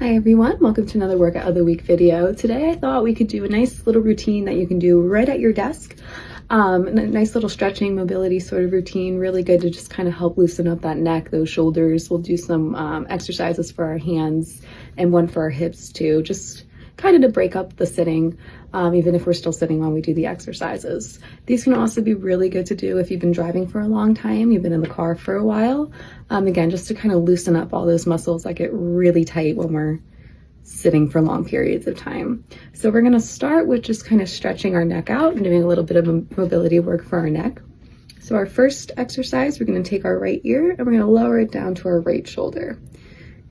Hi everyone, welcome to another workout of the week video. Today I thought we could do a nice little routine that you can do right at your desk. A nice little stretching mobility sort of routine, really good to just kind of help loosen up that neck, those shoulders. We'll do some exercises for our hands and one for our hips too, just kind of to break up the sitting, even if we're still sitting while we do the exercises. These can also be really good to do if you've been driving for a long time, you've been in the car for a while. Again, just to kind of loosen up all those muscles that get really tight when we're sitting for long periods of time. So we're gonna start with just kind of stretching our neck out and doing a little bit of mobility work for our neck. So our first exercise, we're gonna take our right ear and we're gonna lower it down to our right shoulder.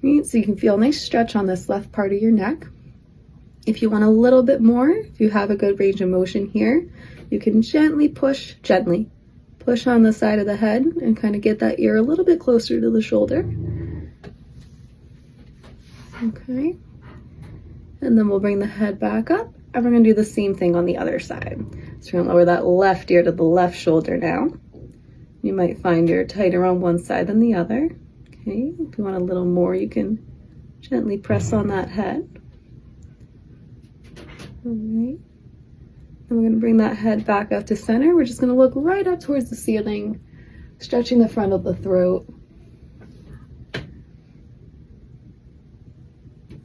Right? So you can feel a nice stretch on this left part of your neck. If you want a little bit more, if you have a good range of motion here, you can gently push on the side of the head and kind of get that ear a little bit closer to the shoulder. Okay. And then we'll bring the head back up and we're gonna do the same thing on the other side. So we're gonna lower that left ear to the left shoulder now. You might find you're tighter on one side than the other. Okay, if you want a little more, you can gently press on that head. All right. And we're gonna bring that head back up to center. We're just gonna look right up towards the ceiling, stretching the front of the throat.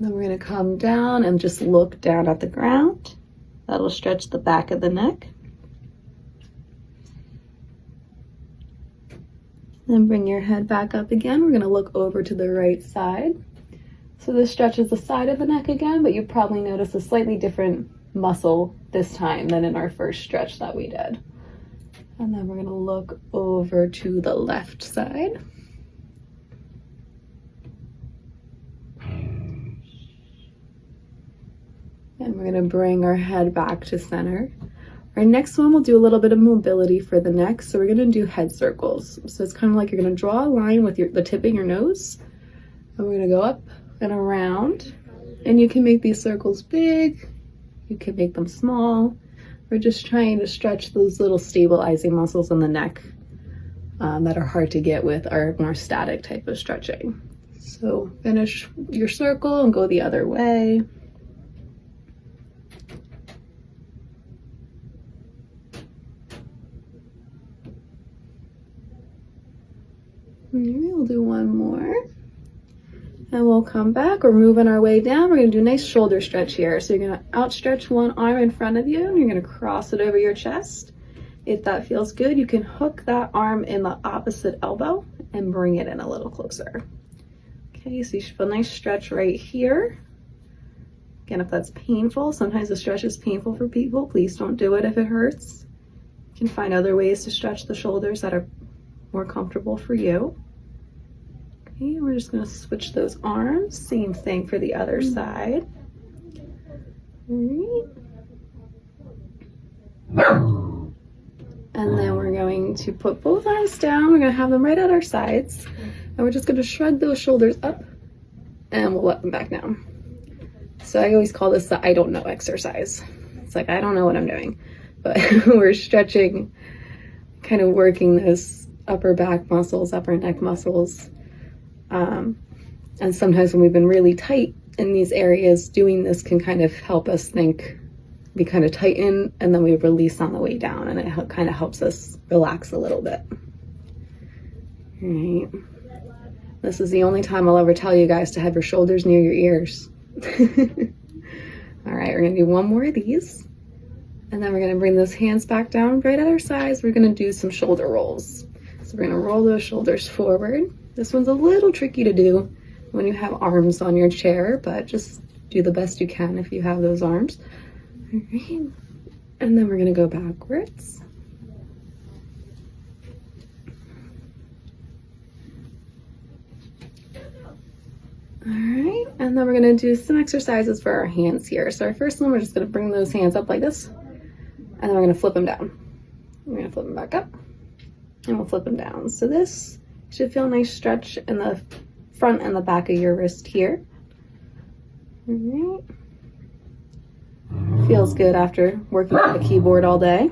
Then we're going to come down and just look down at the ground. That'll stretch the back of the neck. Then bring your head back up again. We're going to look over to the right side. So this stretches the side of the neck again, but you probably notice a slightly different muscle this time than in our first stretch that we did. And then we're going to look over to the left side. And we're gonna bring our head back to center. Our next one, we'll do a little bit of mobility for the neck. So we're gonna do head circles. So it's kind of like you're gonna draw a line with the tip of your nose. And we're gonna go up and around. And you can make these circles big. You can make them small. We're just trying to stretch those little stabilizing muscles in the neck that are hard to get with our more static type of stretching. So finish your circle and go the other way. We'll do one more and we'll come back. We're moving our way down. We're gonna do a nice shoulder stretch here. So you're gonna outstretch one arm in front of you and you're gonna cross it over your chest. If that feels good, you can hook that arm in the opposite elbow and bring it in a little closer. Okay, so you should feel a nice stretch right here. Again, if that's painful, sometimes the stretch is painful for people. Please don't do it if it hurts. You can find other ways to stretch the shoulders that are more comfortable for you. Okay, we're just going to switch those arms. Same thing for the other side. All right. And then we're going to put both arms down. We're going to have them right at our sides. And we're just going to shrug those shoulders up and we'll let them back down. So I always call this the I don't know exercise. It's like, I don't know what I'm doing, but we're stretching, kind of working those upper back muscles, upper neck muscles. And sometimes when we've been really tight in these areas, doing this can kind of help us think, we kind of tighten and then we release on the way down, and it kind of helps us relax a little bit. All right. This is the only time I'll ever tell you guys to have your shoulders near your ears. All right, we're gonna do one more of these. And then we're gonna bring those hands back down right at our sides. We're gonna do some shoulder rolls. So we're gonna roll those shoulders forward. This one's a little tricky to do when you have arms on your chair, but just do the best you can if you have those arms. All right. And then we're gonna go backwards. All right, and then we're gonna do some exercises for our hands here. So our first one, we're just gonna bring those hands up like this, and then we're gonna flip them down. We're gonna flip them back up, and we'll flip them down. So this should feel a nice stretch in the front and the back of your wrist here. All right. Feels good after working on the keyboard all day.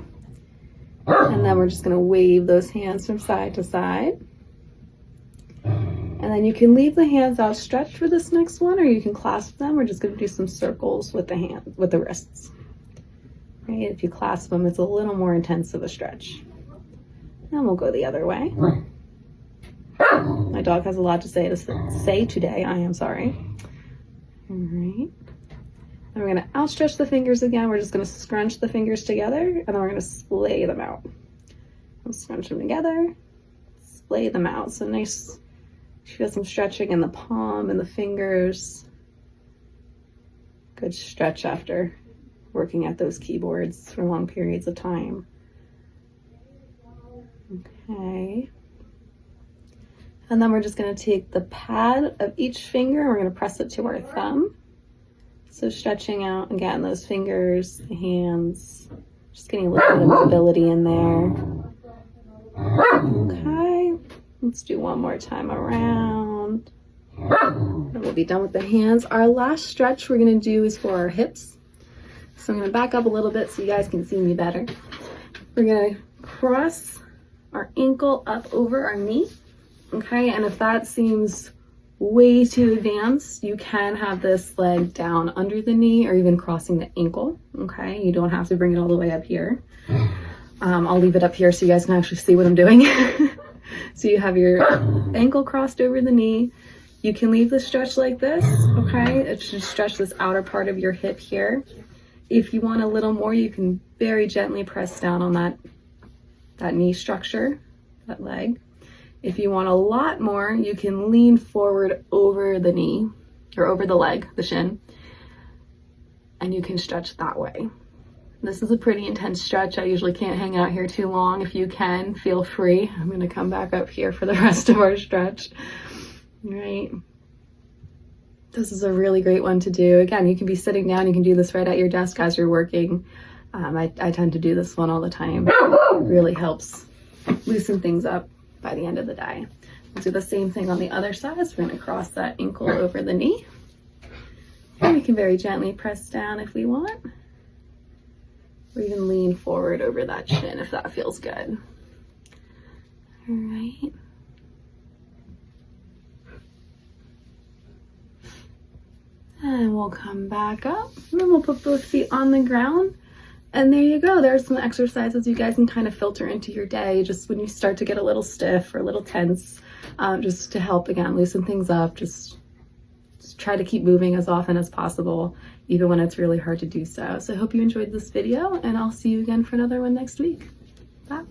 And then we're just gonna wave those hands from side to side. And then you can leave the hands outstretched for this next one, or you can clasp them. We're just going to do some circles with the hands, with the wrists. Right? If you clasp them, it's a little more intense of a stretch. And we'll go the other way. My dog has a lot to say today. I am sorry. All right. And we're going to outstretch the fingers again. We're just going to scrunch the fingers together, and then we're going to splay them out. We'll scrunch them together, splay them out. So nice. Feel some stretching in the palm and the fingers. Good stretch after working at those keyboards for long periods of time. Okay. And then we're just going to take the pad of each finger and we're going to press it to our thumb. So stretching out again those fingers, the hands, just getting a little bit of mobility in there. Okay. Let's do one more time around. And we'll be done with the hands. Our last stretch we're going to do is for our hips. So I'm going to back up a little bit so you guys can see me better. We're going to cross our ankle up over our knee. Okay, and if that seems way too advanced, you can have this leg down under the knee or even crossing the ankle. Okay, you don't have to bring it all the way up here. I'll leave it up here so you guys can actually see what I'm doing. So you have your ankle crossed over the knee. You can leave the stretch like this, okay? It should stretch this outer part of your hip here. If you want a little more, you can very gently press down on that knee structure, that leg. If you want a lot more, you can lean forward over the knee, or over the leg, the shin, and you can stretch that way. This is a pretty intense stretch. I usually can't hang out here too long. If you can, feel free. I'm going to come back up here for the rest of our stretch. All right. This is a really great one to do. Again, you can be sitting down. You can do this right at your desk as you're working. I tend to do this one all the time. It really helps loosen things up by the end of the day. We'll do the same thing on the other side. So we're going to cross that ankle over the knee. And we can very gently press down if we want. Or even lean forward over that shin if that feels good. All right. And we'll come back up. And then we'll put both feet on the ground. And there you go. There's some exercises you guys can kind of filter into your day just when you start to get a little stiff or a little tense, just to help, again, loosen things up. Just try to keep moving as often as possible, even when it's really hard to do so. So I hope you enjoyed this video, and I'll see you again for another one next week. Bye.